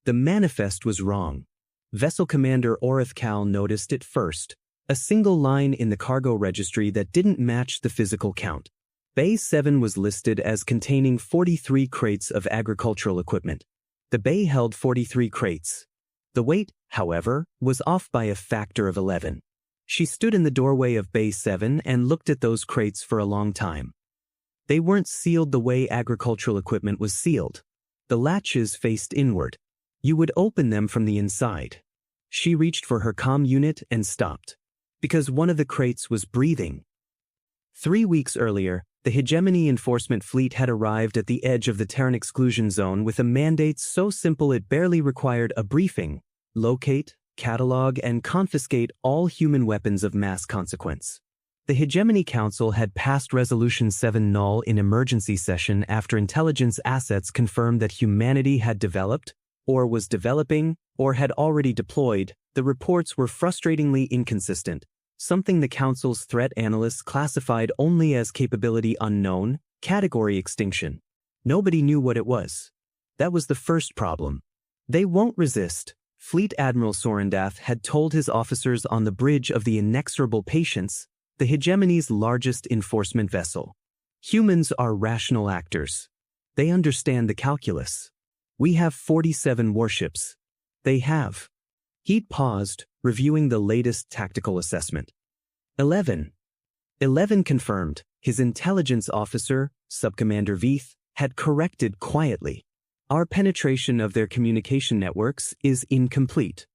The manifest was wrong. Vessel Commander Orithcal noticed it first, a single line in the cargo registry that didn't match the physical count. Bay 7 was listed as containing 43 crates of agricultural equipment. The bay held 43 crates. The weight, however, was off by a factor of 11. She stood in the doorway of Bay 7 and looked at those crates for a long time. They weren't sealed the way agricultural equipment was sealed. The latches faced inward. You would open them from the inside. She reached for her comm unit and stopped, because one of the crates was breathing. 3 weeks earlier, the Hegemony Enforcement Fleet had arrived at the edge of the Terran Exclusion Zone with a mandate so simple it barely required a briefing: locate, catalog, and confiscate all human weapons of mass consequence. The Hegemony Council had passed Resolution 7 null in emergency session after intelligence assets confirmed that humanity had developed, or was developing, or had already deployed. The reports were frustratingly inconsistent, something the Council's threat analysts classified only as capability unknown, category extinction. Nobody knew what it was. That was the first problem. They won't resist, Fleet Admiral Sorendath had told his officers on the bridge of the Inexorable Patience, the Hegemony's largest enforcement vessel. Humans are rational actors. They understand the calculus. We have 47 warships. They have. He'd paused, reviewing the latest tactical assessment. 11 confirmed. His intelligence officer, Subcommander Veith, had corrected quietly. Our penetration of their communication networks is incomplete.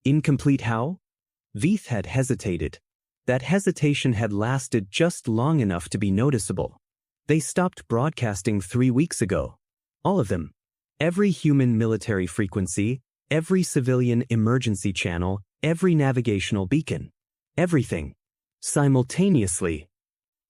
Incomplete how? Veith had hesitated. That hesitation had lasted just long enough to be noticeable. They stopped broadcasting 3 weeks ago. All of them. Every human military frequency, every civilian emergency channel, every navigational beacon. Everything. Simultaneously.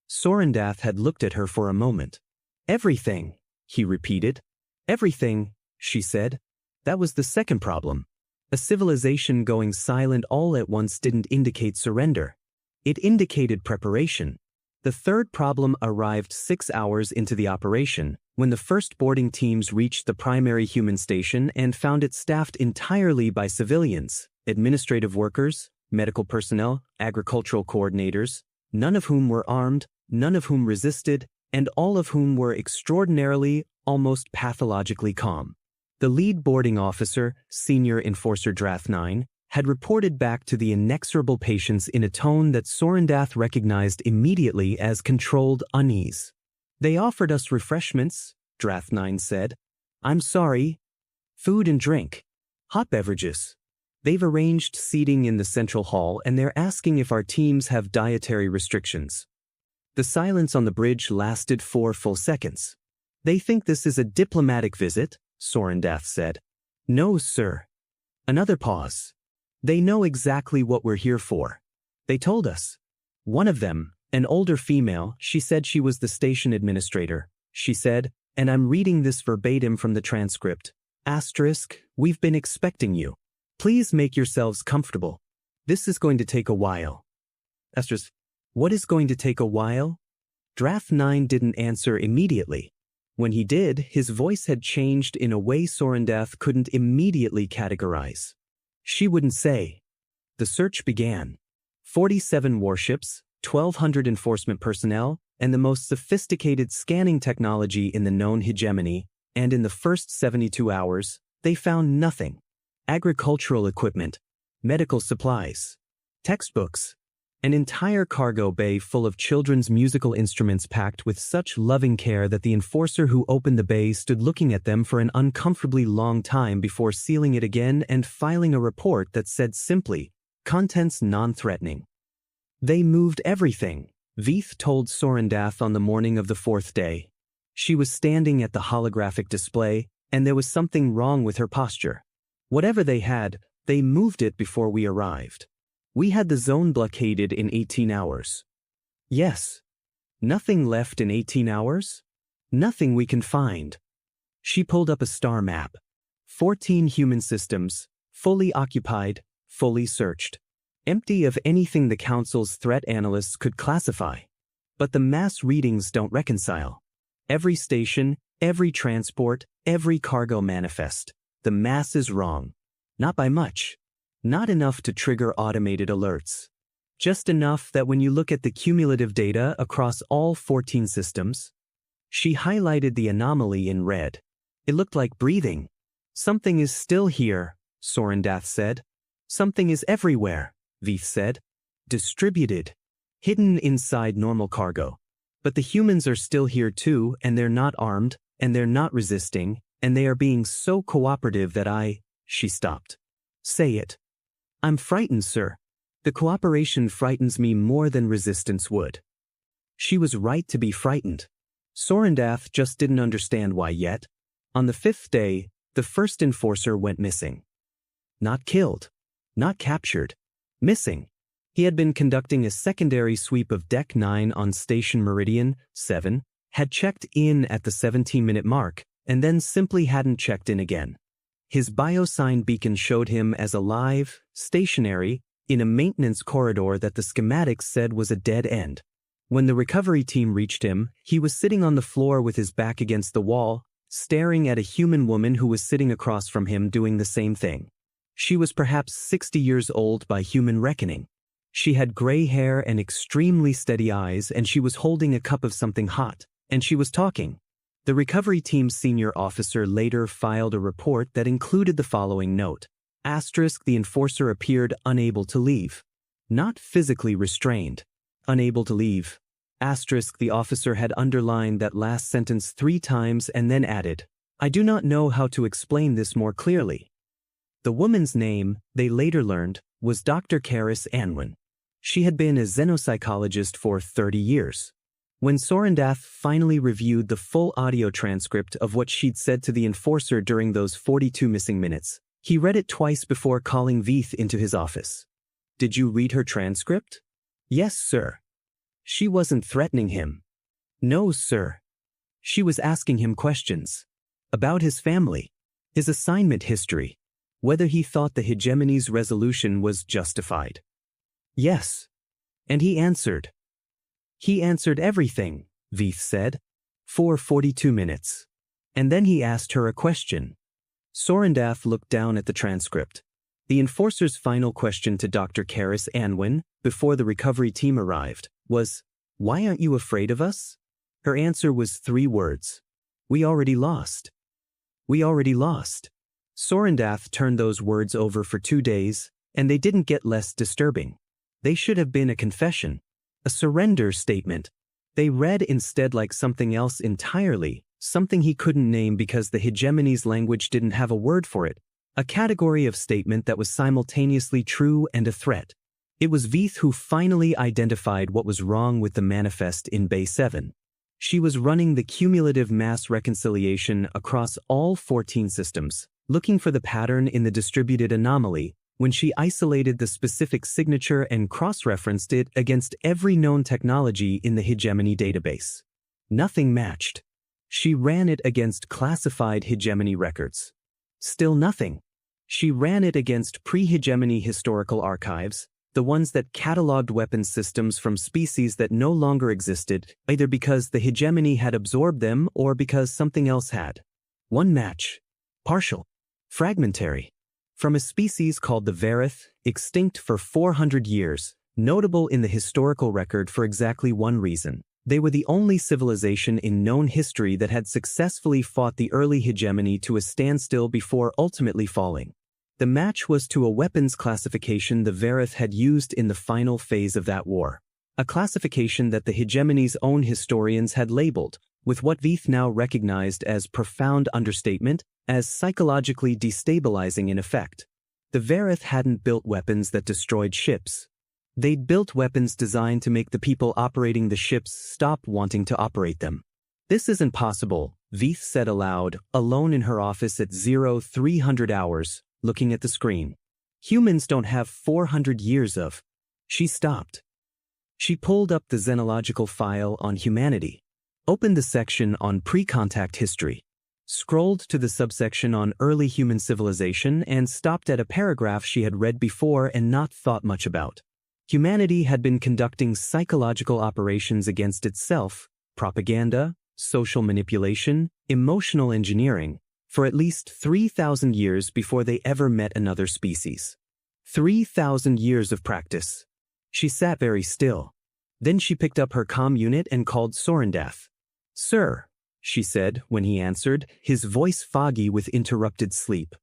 Sorendath had looked at her for a moment. Everything, he repeated. Everything, she said. That was the second problem. A civilization going silent all at once didn't indicate surrender. It indicated preparation. The third problem arrived 6 hours into the operation, when the first boarding teams reached the primary human station and found it staffed entirely by civilians, administrative workers, medical personnel, agricultural coordinators, none of whom were armed, none of whom resisted, and all of whom were extraordinarily, almost pathologically calm. The lead boarding officer, Senior Enforcer Drath 9, had reported back to the Inexorable Patience in a tone that Sorendath recognized immediately as controlled unease. They offered us refreshments, Drath 9 said. I'm sorry. Food and drink. Hot beverages. They've arranged seating in the central hall and they're asking if our teams have dietary restrictions. The silence on the bridge lasted 4 full seconds. They think this is a diplomatic visit, Sorendath said. No, sir. Another pause. They know exactly what we're here for. They told us. One of them, an older female, she said she was the station administrator. She said, and I'm reading this verbatim from the transcript, *, we've been expecting you. Please make yourselves comfortable. This is going to take a while. *, what is going to take a while? Drath 9 didn't answer immediately. When he did, his voice had changed in a way Sorendath couldn't immediately categorize. She wouldn't say. The search began. 47 warships, 1,200 enforcement personnel, and the most sophisticated scanning technology in the known hegemony, and in the first 72 hours, they found nothing. Agricultural equipment, medical supplies, textbooks, an entire cargo bay full of children's musical instruments packed with such loving care that the enforcer who opened the bay stood looking at them for an uncomfortably long time before sealing it again and filing a report that said simply, contents non-threatening. They moved everything, Veith told Sorendath on the morning of the 4th day. She was standing at the holographic display, and there was something wrong with her posture. Whatever they had, they moved it before we arrived. We had the zone blockaded in 18 hours. Yes. Nothing left in 18 hours? Nothing we can find. She pulled up a star map. 14 human systems, fully occupied, fully searched. Empty of anything the Council's threat analysts could classify. But the mass readings don't reconcile. Every station, every transport, every cargo manifest. The mass is wrong. Not by much. Not enough to trigger automated alerts. Just enough that when you look at the cumulative data across all 14 systems, she highlighted the anomaly in red. It looked like breathing. Something is still here, Sorendath said. Something is everywhere, Veith said. Distributed. Hidden inside normal cargo. But the humans are still here too, and they're not armed, and they're not resisting, and they are being so cooperative that She stopped. Say it. I'm frightened, sir. The cooperation frightens me more than resistance would. She was right to be frightened. Sorendath just didn't understand why yet. On the 5th day, the first enforcer went missing. Not killed. Not captured. Missing. He had been conducting a secondary sweep of Deck 9 on Station Meridian 7, had checked in at the 17-minute mark, and then simply hadn't checked in again. His biosign beacon showed him as alive, stationary, in a maintenance corridor that the schematics said was a dead end. When the recovery team reached him, he was sitting on the floor with his back against the wall, staring at a human woman who was sitting across from him doing the same thing. She was perhaps 60 years old by human reckoning. She had gray hair and extremely steady eyes, and she was holding a cup of something hot, and she was talking. The recovery team's senior officer later filed a report that included the following note. Asterisk, the enforcer appeared unable to leave. Not physically restrained. Unable to leave. Asterisk, the officer had underlined that last sentence 3 times and then added, I do not know how to explain this more clearly. The woman's name, they later learned, was Dr. Karis Anwin. She had been a xenopsychologist for 30 years. When Sorendath finally reviewed the full audio transcript of what she'd said to the enforcer during those 42 missing minutes, he read it twice before calling Veith into his office. Did you read her transcript? Yes, sir. She wasn't threatening him. No, sir. She was asking him questions. About his family. His assignment history. Whether he thought the hegemony's resolution was justified. Yes. And he answered. He answered everything, Veith said. For 42 minutes. And then he asked her a question. Sorendath looked down at the transcript. The enforcer's final question to Dr. Karis Anwin, before the recovery team arrived, was, Why aren't you afraid of us? Her answer was 3 words. We already lost. We already lost. Sorendath turned those words over for 2 days, and they didn't get less disturbing. They should have been a confession. A surrender statement. They read instead like something else entirely, something he couldn't name because the hegemony's language didn't have a word for it, a category of statement that was simultaneously true and a threat. It was Veith who finally identified what was wrong with the manifest in Bay 7. She was running the cumulative mass reconciliation across all 14 systems, looking for the pattern in the distributed anomaly, when she isolated the specific signature and cross-referenced it against every known technology in the hegemony database. Nothing matched. She ran it against classified hegemony records. Still nothing. She ran it against pre-hegemony historical archives, the ones that cataloged weapons systems from species that no longer existed, either because the hegemony had absorbed them or because something else had. One match. Partial. Fragmentary. From a species called the Verith, extinct for 400 years, notable in the historical record for exactly one reason. They were the only civilization in known history that had successfully fought the early hegemony to a standstill before ultimately falling. The match was to a weapons classification the Verith had used in the final phase of that war. A classification that the hegemony's own historians had labeled, with what Veith now recognized as profound understatement, as psychologically destabilizing in effect. The Verith hadn't built weapons that destroyed ships. They'd built weapons designed to make the people operating the ships stop wanting to operate them. This isn't possible, Veith said aloud, alone in her office at 0300 hours, looking at the screen. Humans don't have 400 years of. She stopped. She pulled up the xenological file on humanity, opened the section on pre-contact history, scrolled to the subsection on early human civilization, and stopped at a paragraph she had read before and not thought much about. Humanity had been conducting psychological operations against itself, propaganda, social manipulation, emotional engineering, for at least 3,000 years before they ever met another species. 3,000 years of practice. She sat very still. Then she picked up her comm unit and called Sorendath. "Sir," she said when he answered, his voice foggy with interrupted sleep.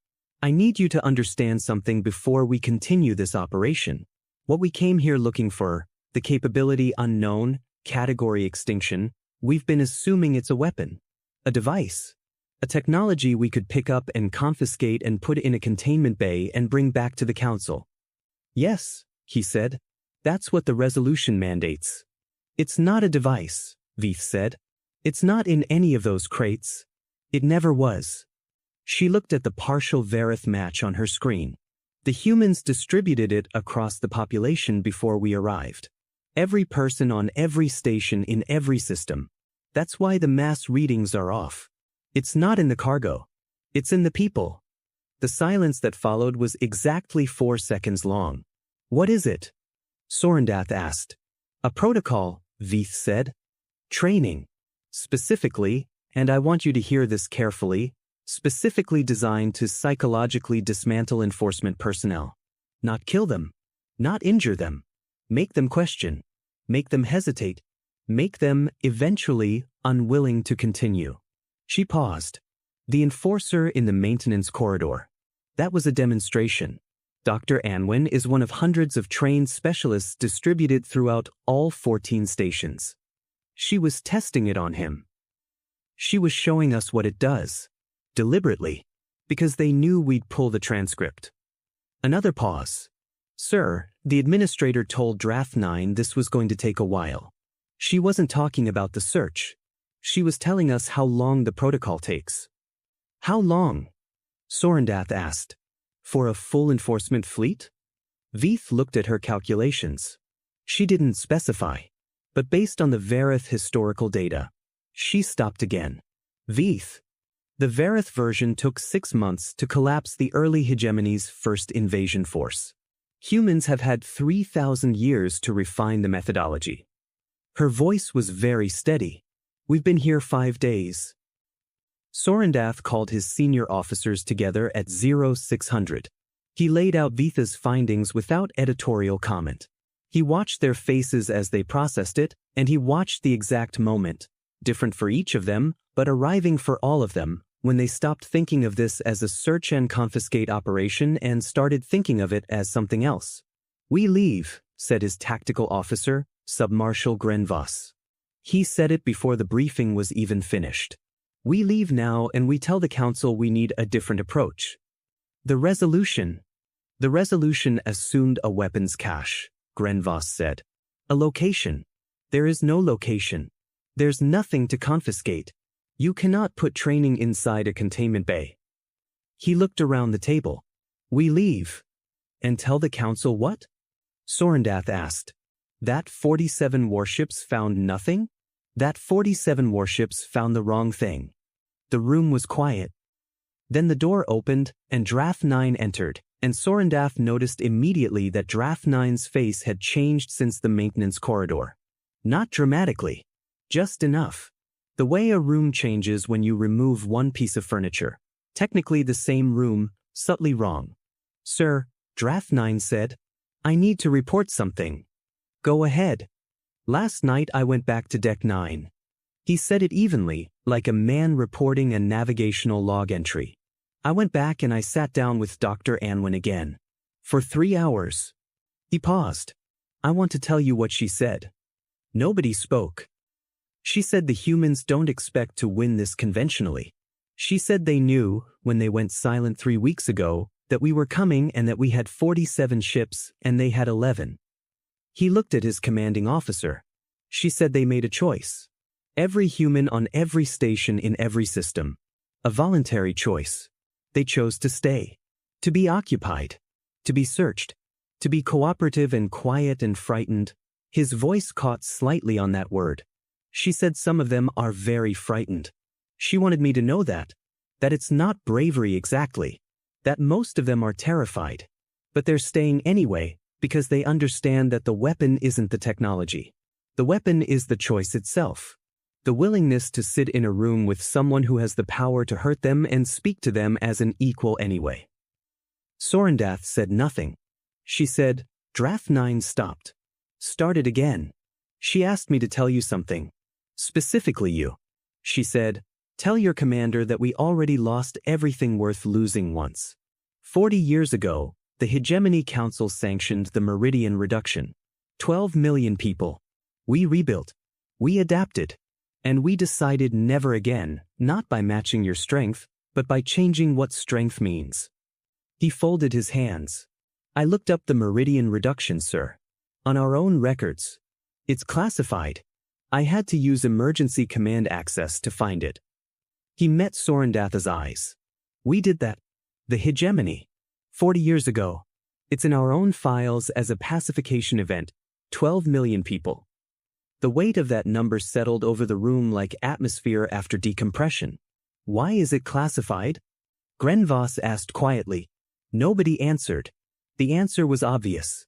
"I need you to understand something before we continue this operation. What we came here looking for, the capability unknown, category extinction, we've been assuming it's a weapon, a device, a technology we could pick up and confiscate and put in a containment bay and bring back to the council." "Yes," he said. "That's what the resolution mandates." "It's not a device," Veith said. "It's not in any of those crates. It never was." She looked at the partial Verith match on her screen. The humans distributed it across the population before we arrived. Every person on every station in every system. That's why the mass readings are off. It's not in the cargo. It's in the people. The silence that followed was exactly 4 seconds long. "What is it?" Sorendath asked. "A protocol," Veith said. "Training. Specifically, and I want you to hear this carefully, specifically designed to psychologically dismantle enforcement personnel. Not kill them. Not injure them. Make them question. Make them hesitate. Make them, eventually, unwilling to continue." She paused. "The enforcer in the maintenance corridor. That was a demonstration. Dr. Anwin is one of hundreds of trained specialists distributed throughout all 14 stations. She was testing it on him. She was showing us what it does. Deliberately. Because they knew we'd pull the transcript." Another pause. "Sir, the administrator told Draft 9 this was going to take a while. She wasn't talking about the search. She was telling us how long the protocol takes." "How long?" Sorendath asked. "For a full enforcement fleet?" Veith looked at her calculations. She didn't specify. But based on the Verith historical data, she stopped again. "Veith. The Verith version took 6 months to collapse the early hegemony's first invasion force. Humans have had 3,000 years to refine the methodology." Her voice was very steady. "We've been here 5 days. Sorendath called his senior officers together at 0600. He laid out Veith's findings without editorial comment. He watched their faces as they processed it, and he watched the exact moment, different for each of them, but arriving for all of them, when they stopped thinking of this as a search and confiscate operation and started thinking of it as something else. "We leave," said his tactical officer, Submarshal Grenvoss. He said it before the briefing was even finished. "We leave now and we tell the council we need a different approach." The resolution assumed a weapons cache, Grenvoss said. "A location. There is no location. There's nothing to confiscate. You cannot put training inside a containment bay." He looked around the table. "We leave. And tell the council what?" Sorendath asked. "That 47 warships found nothing? That 47 warships found the wrong thing." The room was quiet. Then the door opened, and Draft 9 entered, and Sorendath noticed immediately that Draft 9's face had changed since the maintenance corridor. Not dramatically. Just enough. The way a room changes when you remove one piece of furniture. Technically the same room, subtly wrong. "Sir," Draft 9 said, "I need to report something." "Go ahead." "Last night I went back to Deck 9. He said it evenly, like a man reporting a navigational log entry. "I went back and I sat down with Dr. Anwin again. For 3 hours. He paused. "I want to tell you what she said." Nobody spoke. She said the humans don't expect to win this conventionally. She said they knew, when they went silent 3 weeks ago, that we were coming and that we had 47 ships and they had 11. He looked at his commanding officer. She said they made a choice. Every human on every station in every system. A voluntary choice. They chose to stay. To be occupied. To be searched. To be cooperative and quiet and frightened. His voice caught slightly on that word. She said some of them are very frightened. She wanted me to know that. That it's not bravery exactly. That most of them are terrified. But they're staying anyway, because they understand that the weapon isn't the technology. The weapon is the choice itself. The willingness to sit in a room with someone who has the power to hurt them and speak to them as an equal anyway. Sorendath said nothing. She said, Draft 9 stopped. Started again. She asked me to tell you something. Specifically you. She said, tell your commander that we already lost everything worth losing once. 40 years ago, the Hegemony Council sanctioned the Meridian Reduction. 12 million people. We rebuilt. We adapted. And we decided never again, not by matching your strength, but by changing what strength means. He folded his hands. I looked up the Meridian Reduction, sir. On our own records. It's classified. I had to use emergency command access to find it. He met Sorendath's eyes. We did that. The Hegemony. 40 years ago. It's in our own files as a pacification event. 12 million people. The weight of that number settled over the room like atmosphere after decompression. Why is it classified? Grenvos asked quietly. Nobody answered. The answer was obvious.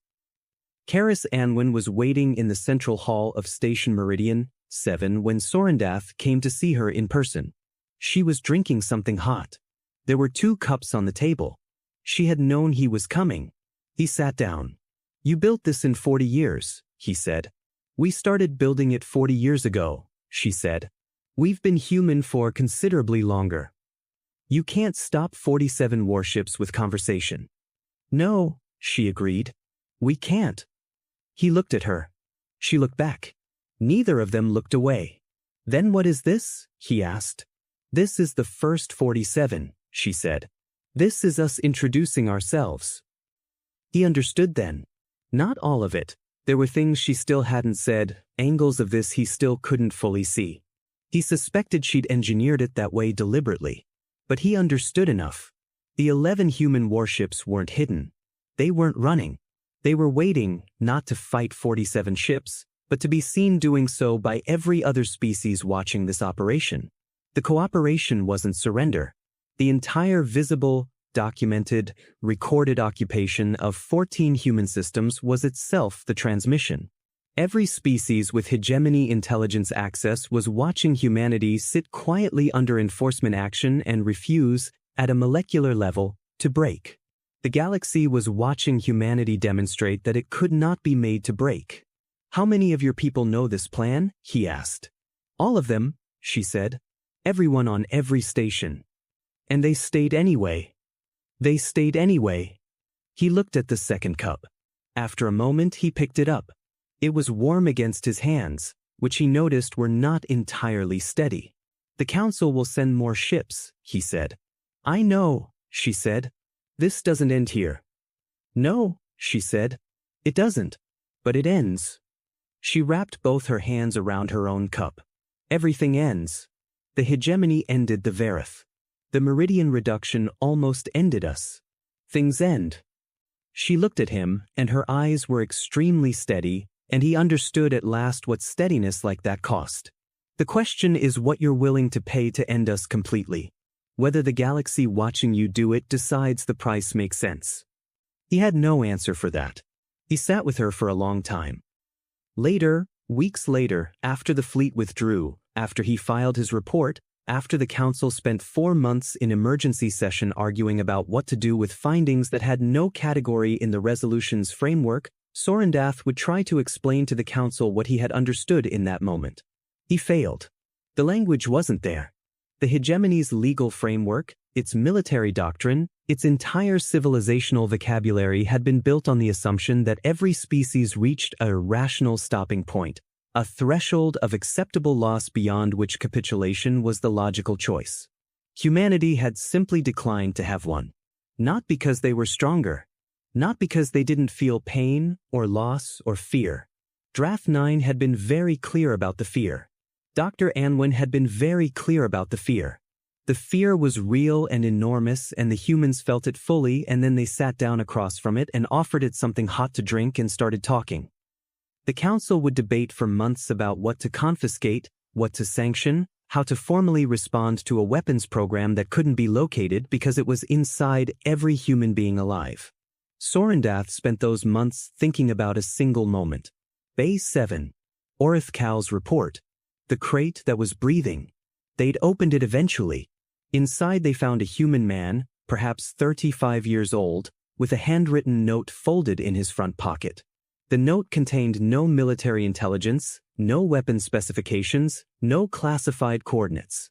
Karis Anwin was waiting in the central hall of Station Meridian 7 when Sorendath came to see her in person. She was drinking something hot. There were 2 cups on the table. She had known he was coming. He sat down. You built this in 40 years, he said. We started building it 40 years ago, she said. We've been human for considerably longer. You can't stop 47 warships with conversation. No, she agreed. We can't. He looked at her. She looked back. Neither of them looked away. Then what is this? He asked. This is the first 47, she said. This is us introducing ourselves. He understood then. Not all of it. There were things she still hadn't said, angles of this he still couldn't fully see. He suspected she'd engineered it that way deliberately. But he understood enough. The 11 human warships weren't hidden. They weren't running. They were waiting, not to fight 47 ships, but to be seen doing so by every other species watching this operation. The cooperation wasn't surrender. The entire visible, documented, recorded occupation of 14 human systems was itself the transmission. Every species with hegemony intelligence access was watching humanity sit quietly under enforcement action and refuse, at a molecular level, to break. The galaxy was watching humanity demonstrate that it could not be made to break. How many of your people know this plan? He asked. All of them, she said. Everyone on every station. And they stayed anyway. They stayed anyway. He looked at the second cup. After a moment he picked it up. It was warm against his hands, which he noticed were not entirely steady. The council will send more ships, he said. I know, she said. This doesn't end here. No, she said. It doesn't. But it ends. She wrapped both her hands around her own cup. Everything ends. The hegemony ended the Verith. The Meridian Reduction almost ended us. Things end. She looked at him, and her eyes were extremely steady, and he understood at last what steadiness like that cost. The question is what you're willing to pay to end us completely. Whether the galaxy watching you do it decides the price makes sense. He had no answer for that. He sat with her for a long time. Later, weeks later, after the fleet withdrew, after he filed his report, after the council spent 4 months in emergency session arguing about what to do with findings that had no category in the resolution's framework, Sorendath would try to explain to the council what he had understood in that moment. He failed. The language wasn't there. The hegemony's legal framework, its military doctrine, its entire civilizational vocabulary had been built on the assumption that every species reached a rational stopping point, a threshold of acceptable loss beyond which capitulation was the logical choice. Humanity had simply declined to have one. Not because they were stronger. Not because they didn't feel pain, or loss, or fear. Draft 9 had been very clear about the fear. Dr. Anwin had been very clear about the fear. The fear was real and enormous, and the humans felt it fully, and then they sat down across from it and offered it something hot to drink and started talking. The council would debate for months about what to confiscate, what to sanction, how to formally respond to a weapons program that couldn't be located because it was inside every human being alive. Sorendath spent those months thinking about a single moment. Bay 7. Orith Cal's report. The crate that was breathing. They'd opened it eventually. Inside they found a human man, perhaps 35 years old, with a handwritten note folded in his front pocket. The note contained no military intelligence, no weapon specifications, no classified coordinates.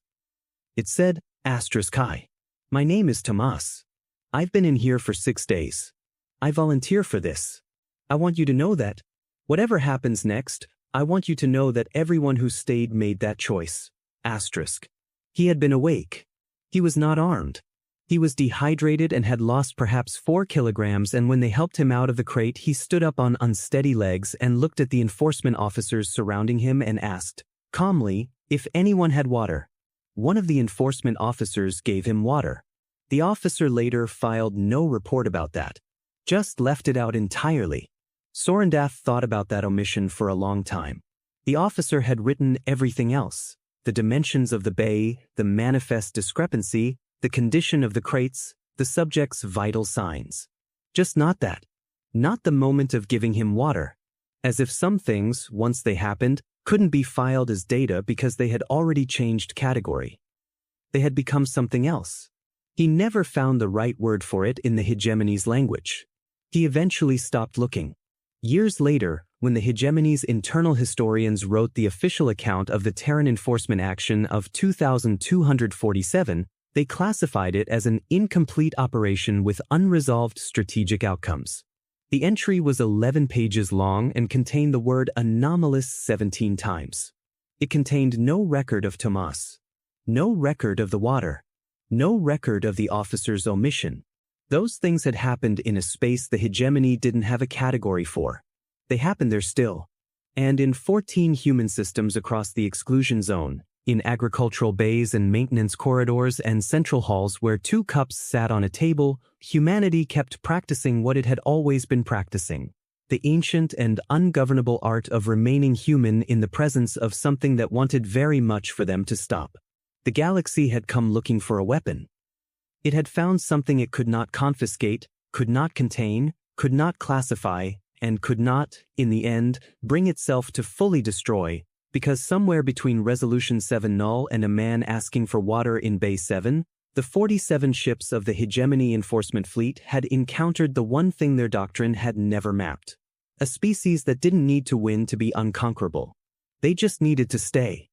It said, "Hi. My name is Tomas. I've been in here for 6 days. I volunteer for this. I want you to know that, whatever happens next, I want you to know that everyone who stayed made that choice. He had been awake. He was not armed. He was dehydrated and had lost perhaps 4 kilograms, and when they helped him out of the crate, he stood up on unsteady legs and looked at the enforcement officers surrounding him and asked, calmly, if anyone had water. One of the enforcement officers gave him water. The officer later filed no report about that. Just left it out entirely. Sorendath thought about that omission for a long time. The officer had written everything else. The dimensions of the bay, the manifest discrepancy, the condition of the crates, the subject's vital signs. Just not that. Not the moment of giving him water. As if some things, once they happened, couldn't be filed as data because they had already changed category. They had become something else. He never found the right word for it in the hegemony's language. He eventually stopped looking. Years later, when the hegemony's internal historians wrote the official account of the Terran enforcement action of 2247, they classified it as an incomplete operation with unresolved strategic outcomes. The entry was 11 pages long and contained the word anomalous 17 times. It contained no record of Tomas, no record of the water, no record of the officer's omission. Those things had happened in a space the hegemony didn't have a category for. They happened there still. And in 14 human systems across the exclusion zone, in agricultural bays and maintenance corridors and central halls where 2 cups sat on a table, humanity kept practicing what it had always been practicing, the ancient and ungovernable art of remaining human in the presence of something that wanted very much for them to stop. The galaxy had come looking for a weapon. It had found something it could not confiscate, could not contain, could not classify, and could not, in the end, bring itself to fully destroy, because somewhere between Resolution 7 null and a man asking for water in Bay 7, the 47 ships of the hegemony enforcement fleet had encountered the one thing their doctrine had never mapped. A species that didn't need to win to be unconquerable. They just needed to stay.